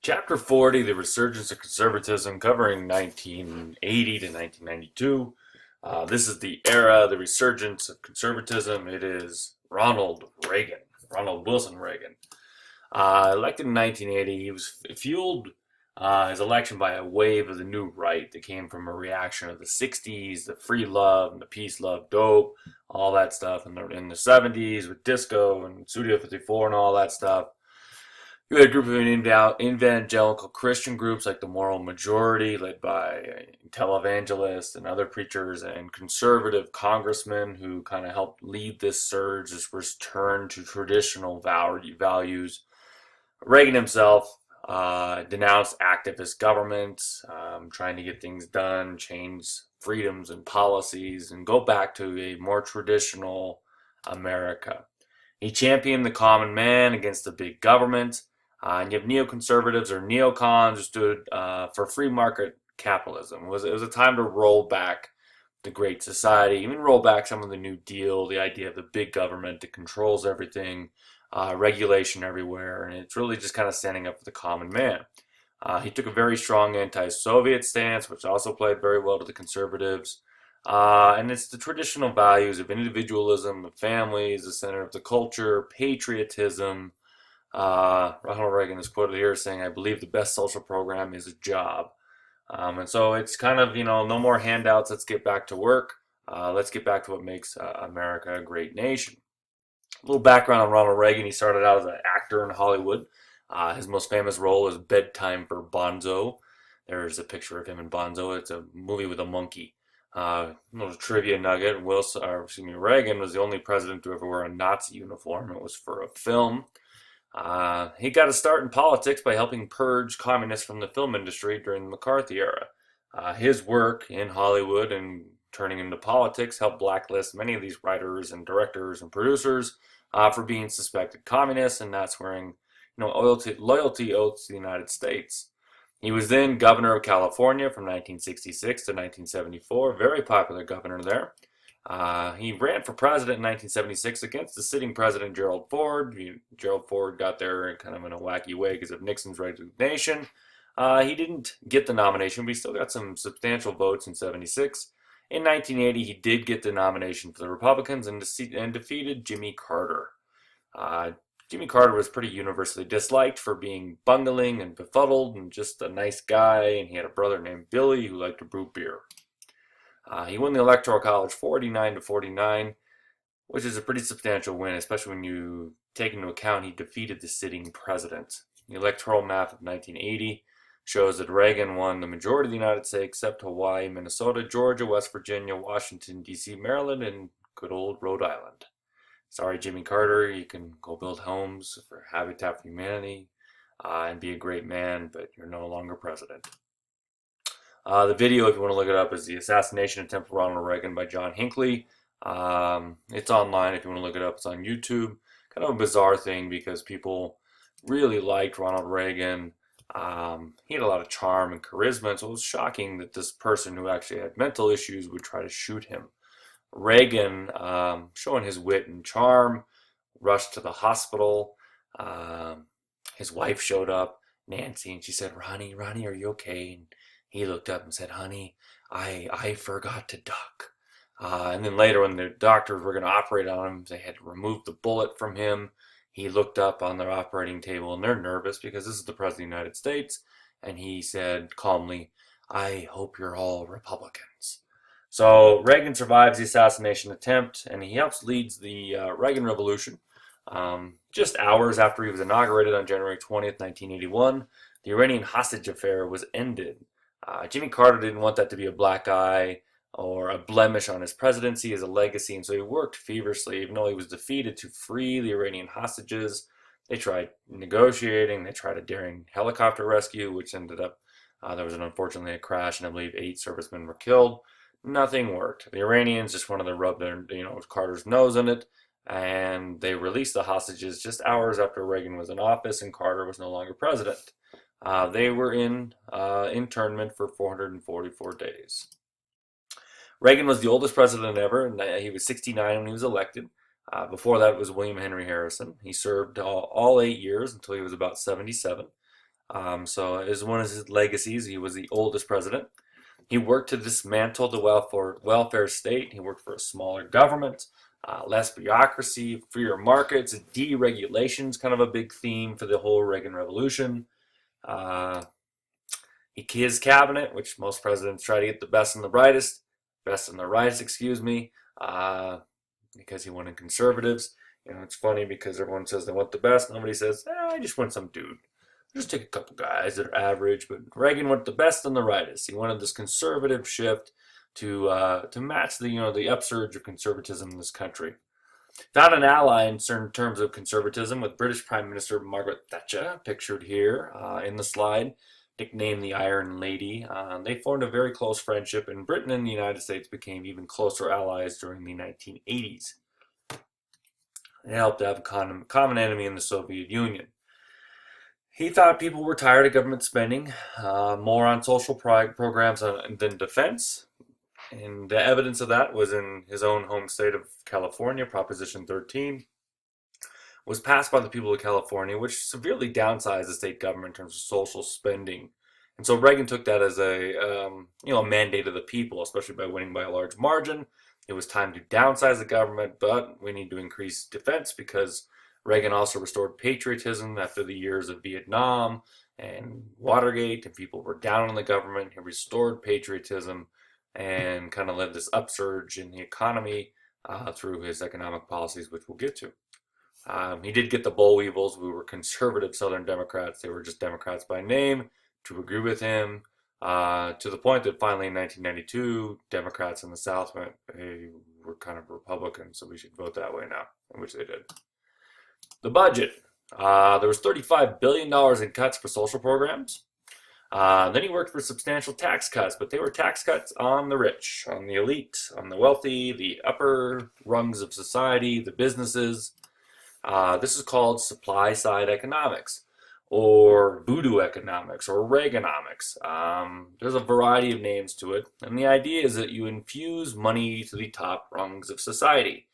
Chapter 40, The Resurgence of Conservatism, covering 1980 to 1992. This is the era, the resurgence of conservatism. It is Ronald Reagan, Ronald Wilson Reagan. Elected in 1980, he was fueled his election by a wave of the new right that came from a reaction of the 60s, the free love and the peace love dope, all that stuff, in the 70s with disco and Studio 54 and all that stuff. You had a group of evangelical Christian groups like the Moral Majority, led by televangelists and other preachers, and conservative congressmen who kind of helped lead this surge, this return to traditional values. Reagan himself denounced activist governments, trying to get things done, change freedoms and policies, and go back to a more traditional America. He championed the common man against the big government. And you have neoconservatives or neocons who stood for free market capitalism. It was a time to roll back the Great Society, even roll back some of the New Deal, the idea of the big government that controls everything, regulation everywhere, and it's really just kind of standing up for the common man. He took a very strong anti-Soviet stance, which also played very well to the conservatives. And it's the traditional values of individualism, the family is the center of the culture, patriotism. Ronald Reagan is quoted here saying, "I believe the best social program is a job." And so it's kind of, no more handouts. Let's get back to work. Let's get back to what makes America a great nation. A little background on Ronald Reagan. He started out as an actor in Hollywood. His most famous role is Bedtime for Bonzo. There's a picture of him in Bonzo. It's a movie with a monkey. Little trivia nugget. Reagan was the only president to ever wear a Nazi uniform. It was for a film. He got a start in politics by helping purge communists from the film industry during the McCarthy era. His work in Hollywood and turning into politics helped blacklist many of these writers and directors and producers for being suspected communists and not swearing, loyalty oaths to the United States. He was then governor of California from 1966 to 1974, very popular governor there. He ran for president in 1976 against the sitting president, Gerald Ford. Gerald Ford got there kind of in a wacky way because of Nixon's resignation. He didn't get the nomination, but he still got some substantial votes in 76. In 1980, he did get the nomination for the Republicans and defeated Jimmy Carter. Jimmy Carter was pretty universally disliked for being bungling and befuddled and just a nice guy, and he had a brother named Billy who liked to brew beer. He won the Electoral College 49 to 49, which is a pretty substantial win, especially when you take into account he defeated the sitting president. The electoral map of 1980 shows that Reagan won the majority of the United States except Hawaii, Minnesota, Georgia, West Virginia, Washington, D.C., Maryland, and good old Rhode Island. Sorry, Jimmy Carter, you can go build homes for Habitat for Humanity and be a great man, but you're no longer president. The video, if you want to look it up, is The Assassination Attempt for Ronald Reagan by John Hinckley. It's online if you want to look it up. It's on YouTube. Kind of a bizarre thing because people really liked Ronald Reagan. He had a lot of charm and charisma, and so it was shocking that this person who actually had mental issues would try to shoot him. Reagan, showing his wit and charm, rushed to the hospital. His wife showed up, Nancy, and she said, Ronnie, are you okay? And he looked up and said, honey, I forgot to duck. And then later when the doctors were going to operate on him, they had to remove the bullet from him. He looked up on their operating table, and they're nervous because this is the President of the United States. And he said calmly, I hope you're all Republicans. So Reagan survives the assassination attempt, and he helps leads the Reagan Revolution. Just hours after he was inaugurated on January 20th, 1981, the Iranian hostage affair was ended. Jimmy Carter didn't want that to be a black eye or a blemish on his presidency as a legacy, and so he worked feverishly, even though he was defeated, to free the Iranian hostages. They tried negotiating, they tried a daring helicopter rescue, which ended up, there was unfortunately a crash, and I believe 8 servicemen were killed. Nothing worked. The Iranians just wanted to rub their, Carter's nose in it, and they released the hostages just hours after Reagan was in office and Carter was no longer president. They were in internment for 444 days. Reagan was the oldest president ever, and he was 69 when he was elected. Before that was William Henry Harrison. He served all 8 years until he was about 77. So as one of his legacies, he was the oldest president. He worked to dismantle the welfare state. He worked for a smaller government, less bureaucracy, freer markets, deregulations, kind of a big theme for the whole Reagan Revolution. Uh, his cabinet, which most presidents try to get the best and the brightest, excuse me, because he wanted conservatives. It's funny because everyone says they want the best. Nobody says, I just want some dude. Just take a couple guys that are average. But Reagan wanted the best and the rightest. He wanted this conservative shift to match the upsurge of conservatism in this country. Found an ally in certain terms of conservatism with British Prime Minister Margaret Thatcher, pictured here in the slide, nicknamed the Iron Lady. They formed a very close friendship, and Britain and the United States became even closer allies during the 1980s. It helped to have a common enemy in the Soviet Union. He thought people were tired of government spending, more on social programs than defense. And the evidence of that was in his own home state of California. Proposition 13 was passed by the people of California, which severely downsized the state government in terms of social spending. And so Reagan took that as a mandate of the people, especially by winning by a large margin. It was time to downsize the government, but we need to increase defense because Reagan also restored patriotism after the years of Vietnam and Watergate, and people were down on the government. He restored patriotism and kind of led this upsurge in the economy through his economic policies, which we'll get to. He did get the boll weevils, who were conservative Southern Democrats. They were just Democrats by name, to agree with him, to the point that finally in 1992, Democrats in the South went, hey, we're kind of Republicans, so we should vote that way now, which they did. The budget. There was $35 billion in cuts for social programs. Then he worked for substantial tax cuts, but they were tax cuts on the rich, on the elite, on the wealthy, the upper rungs of society, the businesses. This is called supply-side economics, or voodoo economics, or Reaganomics. There's a variety of names to it, and the idea is that you infuse money to the top rungs of society,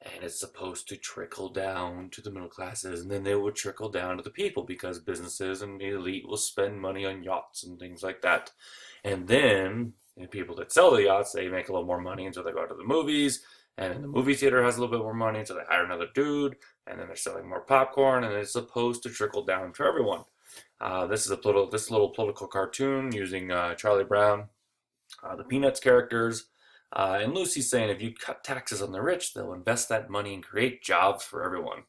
and it's supposed to trickle down to the middle classes, and then it will trickle down to the people, because businesses and the elite will spend money on yachts and things like that. And then the people that sell the yachts, they make a little more money, and so they go to the movies, and the movie theater has a little bit more money, so they hire another dude, and then they're selling more popcorn, and it's supposed to trickle down to everyone. This little political cartoon using Charlie Brown, the Peanuts characters, and Lucy's saying if you cut taxes on the rich, they'll invest that money and create jobs for everyone.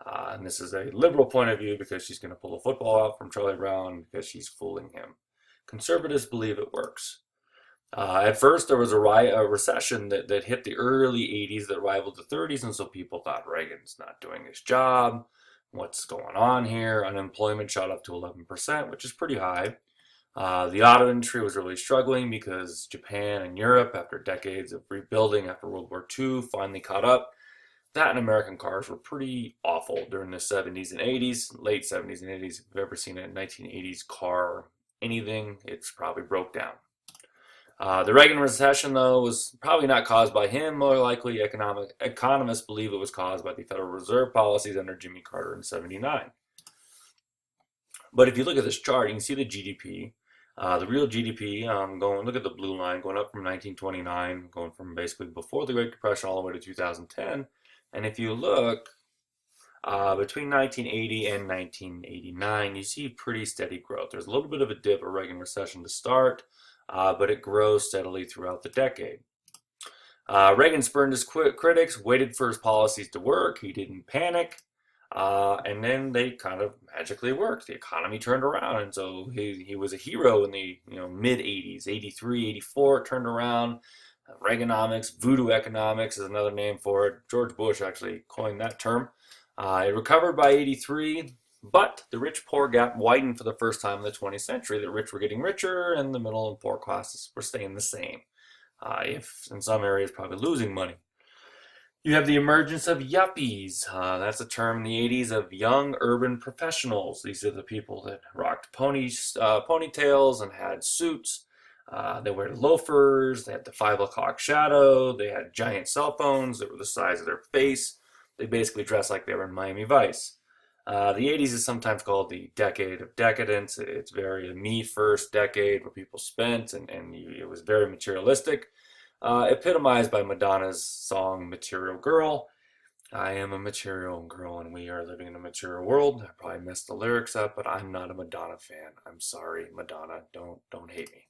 And this is a liberal point of view because she's going to pull a football out from Charlie Brown because she's fooling him. Conservatives believe it works. At first, there was a recession that hit the early 80s that rivaled the 30s, and so people thought Reagan's not doing his job. What's going on here? Unemployment shot up to 11%, which is pretty high. The auto industry was really struggling because Japan and Europe, after decades of rebuilding after World War II, finally caught up. That and American cars were pretty awful during the 70s and 80s, late 70s and 80s. If you've ever seen a 1980s car, anything, it's probably broke down. The Reagan recession, though, was probably not caused by him. More likely, economists believe it was caused by the Federal Reserve policies under Jimmy Carter in '79. But if you look at this chart, you can see the GDP, the real GDP, look at the blue line, going up from 1929, going from basically before the Great Depression all the way to 2010. And if you look between 1980 and 1989, you see pretty steady growth. There's a little bit of a dip, a Reagan recession to start, but it grows steadily throughout the decade. Reagan spurned his critics, waited for his policies to work. He didn't panic. And then they kind of magically worked. The economy turned around, and so he was a hero in the mid 80s, 83, 84. It turned around. Reaganomics, voodoo economics is another name for it. George Bush actually coined that term. It recovered by 83, but the rich-poor gap widened for the first time in the 20th century. The rich were getting richer, and the middle and poor classes were staying the same. If in some areas probably losing money. You have the emergence of yuppies. That's a term in the 80s of young urban professionals. These are the people that rocked ponytails and had suits. They wear loafers. They had the 5 o'clock shadow. They had giant cell phones that were the size of their face. They basically dressed like they were in Miami Vice. The 80s is sometimes called the decade of decadence. It's very a me first decade where people spent, and it was very materialistic, epitomized by Madonna's song Material Girl. I am a material girl and we are living in a material world. I probably messed the lyrics up, but I'm not a Madonna fan. I'm sorry, Madonna. Don't hate me.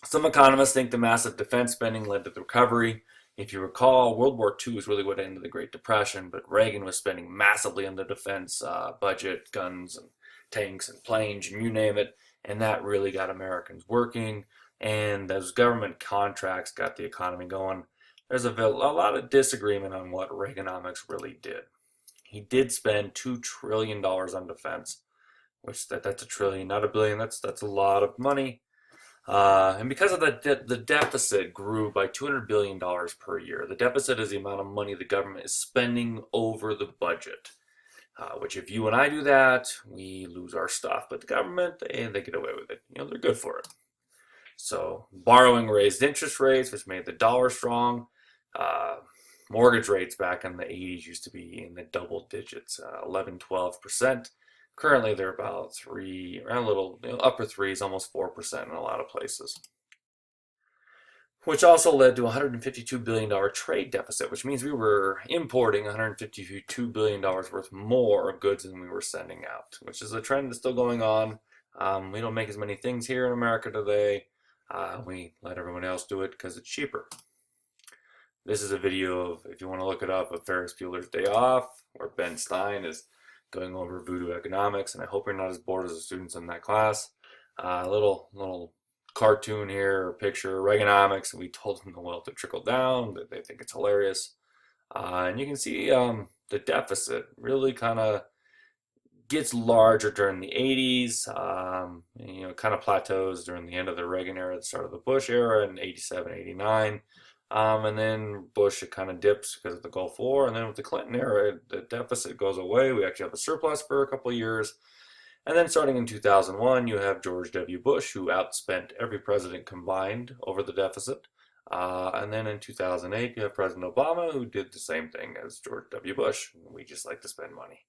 Some economists think the massive defense spending led to the recovery. If you recall, World War II is really what ended the Great Depression, but Reagan was spending massively on the defense budget, guns and tanks and planes, and you name it, and that really got Americans working, and those government contracts got the economy going. There's a lot of disagreement on what Reaganomics really did. He did spend $2 trillion on defense, which that's a trillion, not a billion. That's a lot of money. And because of that, the deficit grew by $200 billion per year. The deficit is the amount of money the government is spending over the budget. Which, if you and I do that, we lose our stuff. But the government, they get away with it. They're good for it. So borrowing raised interest rates, which made the dollar strong. Mortgage rates back in the 80s used to be in the double digits, 11, 12%. Currently, they're about around a little upper threes, almost 4% in a lot of places. Which also led to a $152 billion trade deficit, which means we were importing $152 billion worth more of goods than we were sending out, which is a trend that's still going on. We don't make as many things here in America today. We let everyone else do it because it's cheaper. This is a video of, if you want to look it up, of Ferris Bueller's Day Off, where Ben Stein is going over voodoo economics, and I hope you're not as bored as the students in that class. Little cartoon here, or picture, Reaganomics, and we told them the wealth to trickle down, that they think it's hilarious. And you can see the deficit really kind of gets larger during the 80s, kind of plateaus during the end of the Reagan era, the start of the Bush era in 87, 89. And then Bush, it kind of dips because of the Gulf War. And then with the Clinton era, the deficit goes away. We actually have a surplus for a couple of years. And then starting in 2001, you have George W. Bush, who outspent every president combined over the deficit. And then in 2008, you have President Obama, who did the same thing as George W. Bush. We just like to spend money.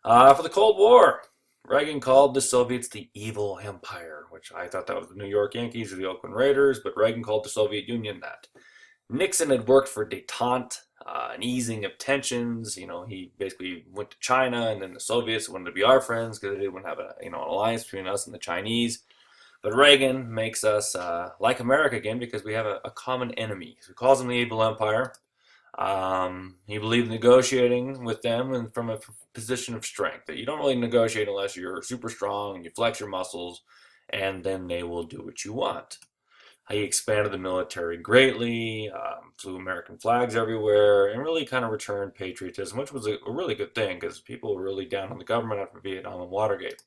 For the Cold War, Reagan called the Soviets the evil empire, which I thought that was the New York Yankees or the Oakland Raiders, but Reagan called the Soviet Union that. Nixon had worked for détente, an easing of tensions. He basically went to China, and then the Soviets wanted to be our friends because they didn't want to have an alliance between us and the Chinese. But Reagan makes us like America again because we have a common enemy. So he calls them the evil empire. He believed negotiating with them and from a position of strength, that you don't really negotiate unless you're super strong and you flex your muscles, and then they will do what you want. He expanded the military greatly, flew American flags everywhere, and really kind of returned patriotism, which was a really good thing because people were really down on the government after Vietnam and Watergate.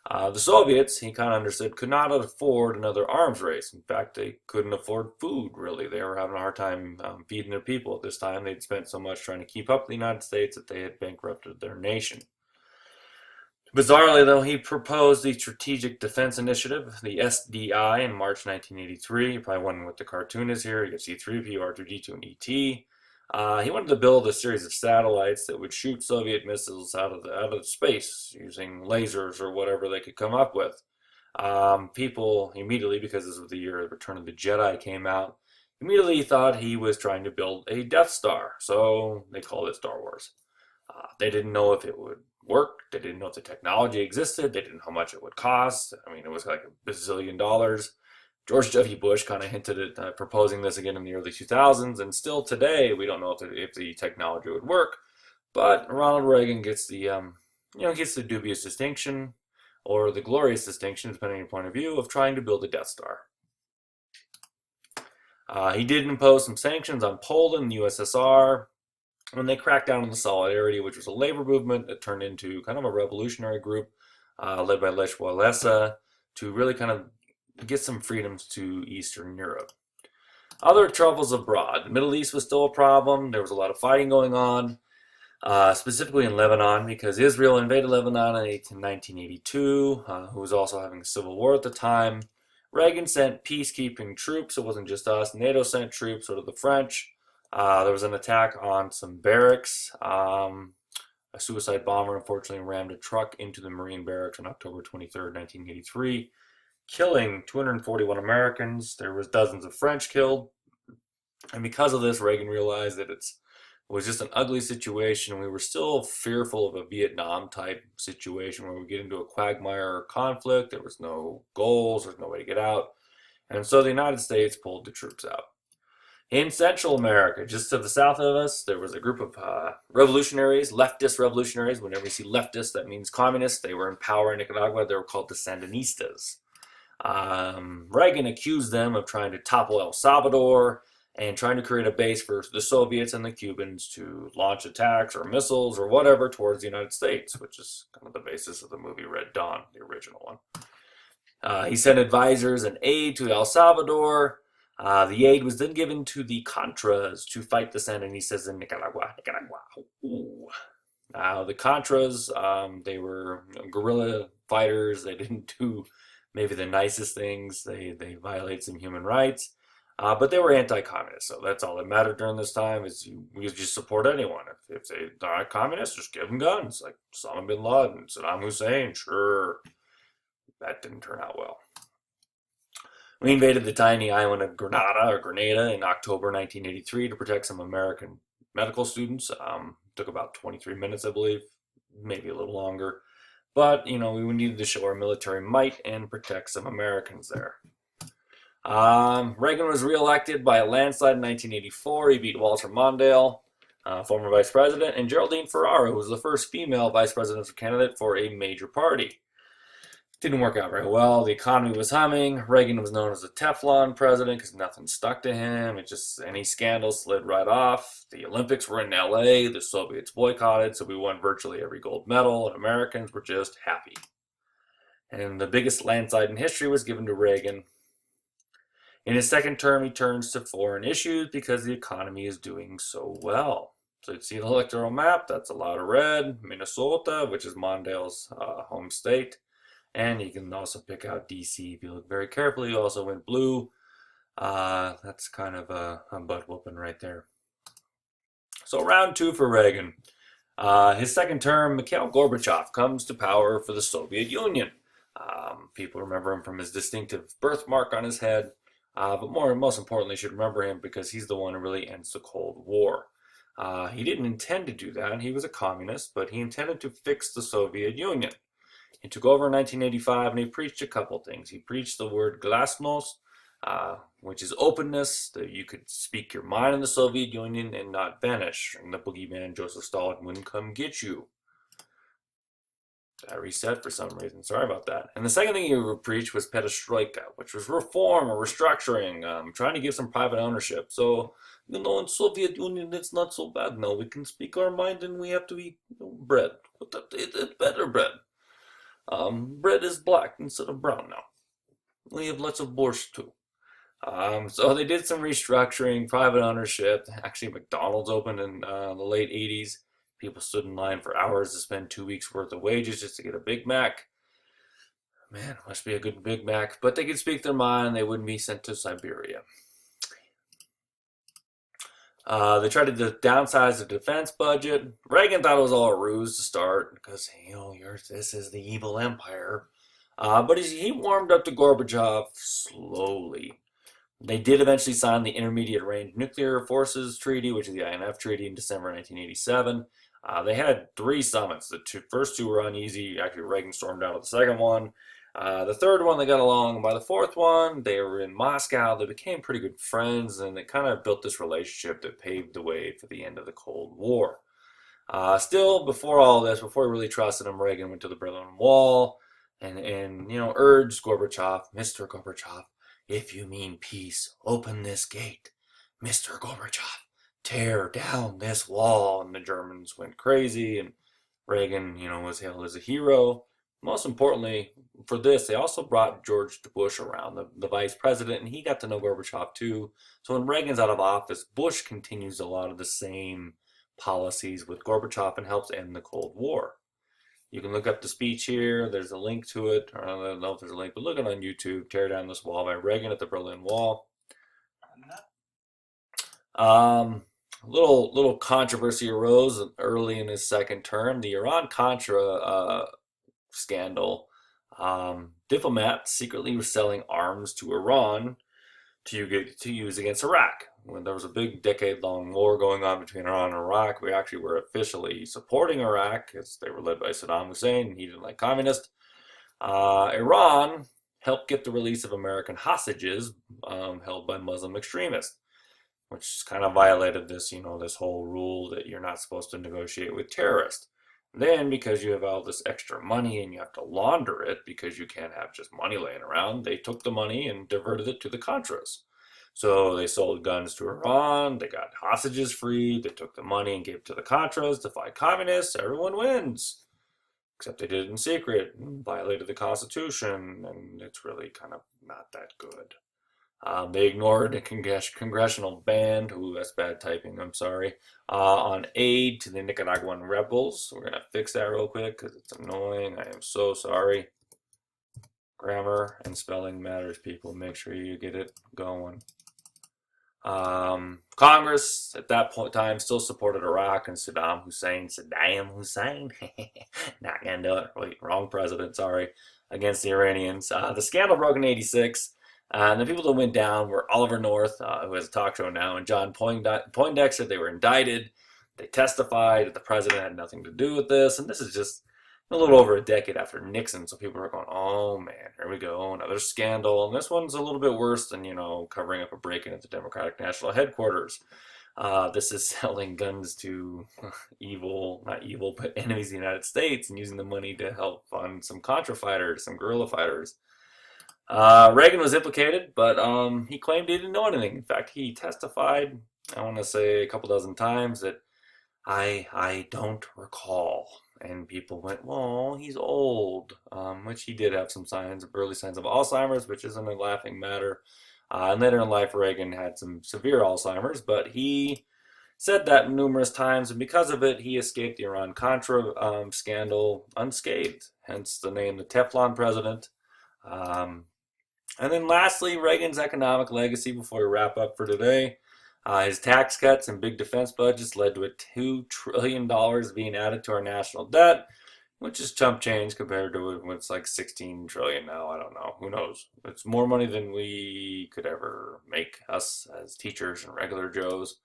The Soviets, he kind of understood, could not afford another arms race. In fact, they couldn't afford food, really. They were having a hard time feeding their people at this time. They'd spent so much trying to keep up with the United States that they had bankrupted their nation. Bizarrely, though, he proposed the Strategic Defense Initiative, the SDI, in March 1983. You're probably wondering what the cartoon is here. You can see 3PO, R2-D2, and ET. He wanted to build a series of satellites that would shoot Soviet missiles out of space using lasers or whatever they could come up with. People immediately, because this was the year Return of the Jedi came out, immediately thought he was trying to build a Death Star, so they called it Star Wars. They didn't know if it would work. They didn't know if the technology existed. They didn't know how much it would cost. I mean, it was like $1 bazillion. George W. Bush kind of hinted at proposing this again in the early 2000s, and still today we don't know if the technology would work. But Ronald Reagan gets the dubious distinction, or the glorious distinction, depending on your point of view, of trying to build a Death Star. He did impose some sanctions on Poland and the USSR when they cracked down on the Solidarity, which was a labor movement that turned into kind of a revolutionary group led by Lech Walesa to really kind of get some freedoms to Eastern Europe. Other troubles abroad. The Middle East was still a problem. There was a lot of fighting going on, specifically in Lebanon, because Israel invaded Lebanon in 1982, who was also having a civil war at the time. Reagan sent peacekeeping troops. It wasn't just us. NATO sent troops, so did the French. There was an attack on some barracks. A suicide bomber unfortunately rammed a truck into the Marine barracks on October 23rd, 1983, killing 241 Americans. There was dozens of French killed. And because of this, Reagan realized that it was just an ugly situation. We were still fearful of a Vietnam type situation where we get into a quagmire conflict. There was no goals, there's no way to get out. And so the United States pulled the troops out. In Central America, just to the south of us, there was a group of revolutionaries, leftist revolutionaries. Whenever you see leftist, that means communists. They were in power in Nicaragua. They were called the Sandinistas. Reagan accused them of trying to topple El Salvador and trying to create a base for the Soviets and the Cubans to launch attacks or missiles or whatever towards the United States, which is kind of the basis of the movie Red Dawn, the original one. He sent advisors and aid to El Salvador. The aid was then given to the Contras to fight the Sandinistas in Nicaragua. Ooh. Now, the Contras, they were guerrilla fighters. They didn't do maybe the nicest things. They violated some human rights. But they were anti-communist, so that's all that mattered during this time is you just support anyone. If they're not communists, just give them guns, like Osama bin Laden, Saddam Hussein, sure. That didn't turn out well. We invaded the tiny island of Grenada in October 1983 to protect some American medical students. Took about 23 minutes, I believe, maybe a little longer. But, we needed to show our military might and protect some Americans there. Reagan was reelected by a landslide in 1984. He beat Walter Mondale, former vice president, and Geraldine Ferraro, who was the first female vice presidential candidate for a major party. Didn't work out very well. The economy was humming. Reagan was known as a Teflon president because nothing stuck to him. Any scandal slid right off. The Olympics were in LA. The Soviets boycotted, so we won virtually every gold medal, and Americans were just happy. And the biggest landslide in history was given to Reagan. In his second term, he turns to foreign issues because the economy is doing so well. So you see the electoral map, that's a lot of red. Minnesota, which is Mondale's home state. And you can also pick out DC if you look very carefully. You also went blue. That's kind of a butt whooping right there. So round two for Reagan. His second term, Mikhail Gorbachev comes to power for the Soviet Union. People remember him from his distinctive birthmark on his head. But most importantly, you should remember him because he's the one who really ends the Cold War. He didn't intend to do that. He was a communist, but he intended to fix the Soviet Union. He took over in 1985 and he preached a couple things. He preached the word glasnost, which is openness, that you could speak your mind in the Soviet Union and not vanish, and the boogeyman Joseph Stalin wouldn't come get you. That reset for some reason. Sorry about that. And the second thing he preached was perestroika, which was reform or restructuring, trying to give some private ownership. So, in Soviet Union, it's not so bad now. We can speak our mind and we have to eat bread. But it's better bread. Bread is black instead of brown now. We have lots of borscht too. So they did some restructuring, private ownership. Actually, McDonald's opened in the late 80s. People stood in line for hours to spend 2 weeks worth of wages just to get a Big Mac. Man, must be a good Big Mac. But they could speak their mind. They wouldn't be sent to Siberia. They tried to downsize the defense budget. Reagan thought it was all a ruse to start because, this is the evil empire. But he warmed up to Gorbachev slowly. They did eventually sign the Intermediate Range Nuclear Forces Treaty, which is the INF Treaty, in December 1987. They had 3 summits. The first 2 were uneasy. Actually, Reagan stormed out of the second one. The third one, they got along. And by the fourth one, they were in Moscow. They became pretty good friends, and they kind of built this relationship that paved the way for the end of the Cold War. Still, before all this, before he really trusted him, Reagan went to the Berlin Wall and urged Gorbachev, Mr. Gorbachev, if you mean peace, open this gate. Mr. Gorbachev, tear down this wall. And the Germans went crazy, and Reagan, was hailed as a hero. Most importantly, for this, they also brought George Bush around, the vice president, and he got to know Gorbachev too. So when Reagan's out of office, Bush continues a lot of the same policies with Gorbachev and helps end the Cold War. You can look up the speech here. There's a link to it. I don't know if there's a link, but look it on YouTube. Tear Down This Wall by Reagan at the Berlin Wall. little controversy arose early in his second term. The Iran-Contra scandal. Diplomats secretly were selling arms to Iran to use against Iraq. When there was a big decade-long war going on between Iran and Iraq, we actually were officially supporting Iraq as they were led by Saddam Hussein, and he didn't like communists. Iran helped get the release of American hostages held by Muslim extremists, which kind of violated this, this whole rule that you're not supposed to negotiate with terrorists. Then, because you have all this extra money and you have to launder it because you can't have just money laying around, they took the money and diverted it to the Contras. So they sold guns to Iran, they got hostages free, they took the money and gave it to the Contras to fight communists. Everyone wins. Except they did it in secret and violated the Constitution, and it's really kind of not that good. They ignored a congressional ban, ooh, that's bad typing, I'm sorry, on aid to the Nicaraguan rebels. We're going to fix that real quick because it's annoying. I am so sorry. Grammar and spelling matters, people. Make sure you get it going. Congress at that point in time still supported Iraq and Saddam Hussein. Not gonna do it. Wait, wrong president, sorry. Against the Iranians. The scandal broke in '86. And the people that went down were Oliver North, who has a talk show now, and John Poindexter. They were indicted. They testified that the president had nothing to do with this. And this is just a little over a decade after Nixon. So people are going, oh man, here we go, another scandal. And this one's a little bit worse than, covering up a break-in at the Democratic National Headquarters. This is selling guns to not evil, but enemies of the United States and using the money to help fund some Contra fighters, some guerrilla fighters. Reagan was implicated, but he claimed he didn't know anything. In fact, he testified, I want to say a couple dozen times, that I don't recall. And people went, well, he's old, which he did have some early signs of Alzheimer's, which isn't a laughing matter. And later in life, Reagan had some severe Alzheimer's, but he said that numerous times, and because of it, he escaped the Iran-Contra scandal unscathed, hence the name the Teflon president. And then lastly, Reagan's economic legacy before we wrap up for today. His tax cuts and big defense budgets led to a $2 trillion being added to our national debt, which is chump change compared to what's like 16 trillion now. I don't know. Who knows? It's more money than we could ever make, us as teachers and regular Joes.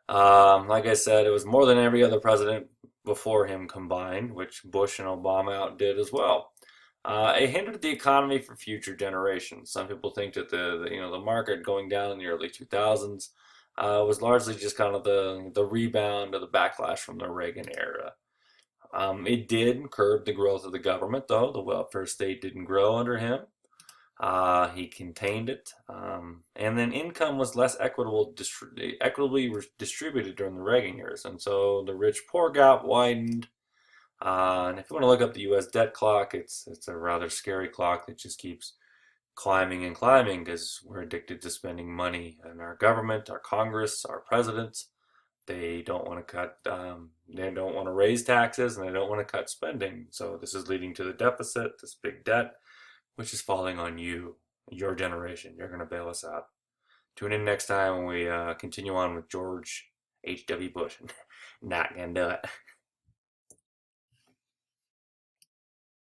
Like I said, it was more than every other president before him combined, which Bush and Obama outdid as well. It hindered the economy for future generations. Some people think that the market going down in the early 2000s was largely just kind of the rebound or the backlash from the Reagan era. It did curb the growth of the government, though. The welfare state didn't grow under him. He contained it. And then income was less equitably distributed during the Reagan years. And so the rich-poor gap widened. And if you want to look up the U.S. debt clock, it's a rather scary clock that just keeps climbing and climbing because we're addicted to spending money. And our government, our Congress, our presidents, they don't want to cut, they don't want to raise taxes, and they don't want to cut spending. So this is leading to the deficit, this big debt, which is falling on you, your generation. You're going to bail us out. Tune in next time when we continue on with George H.W. Bush. Not going to do it.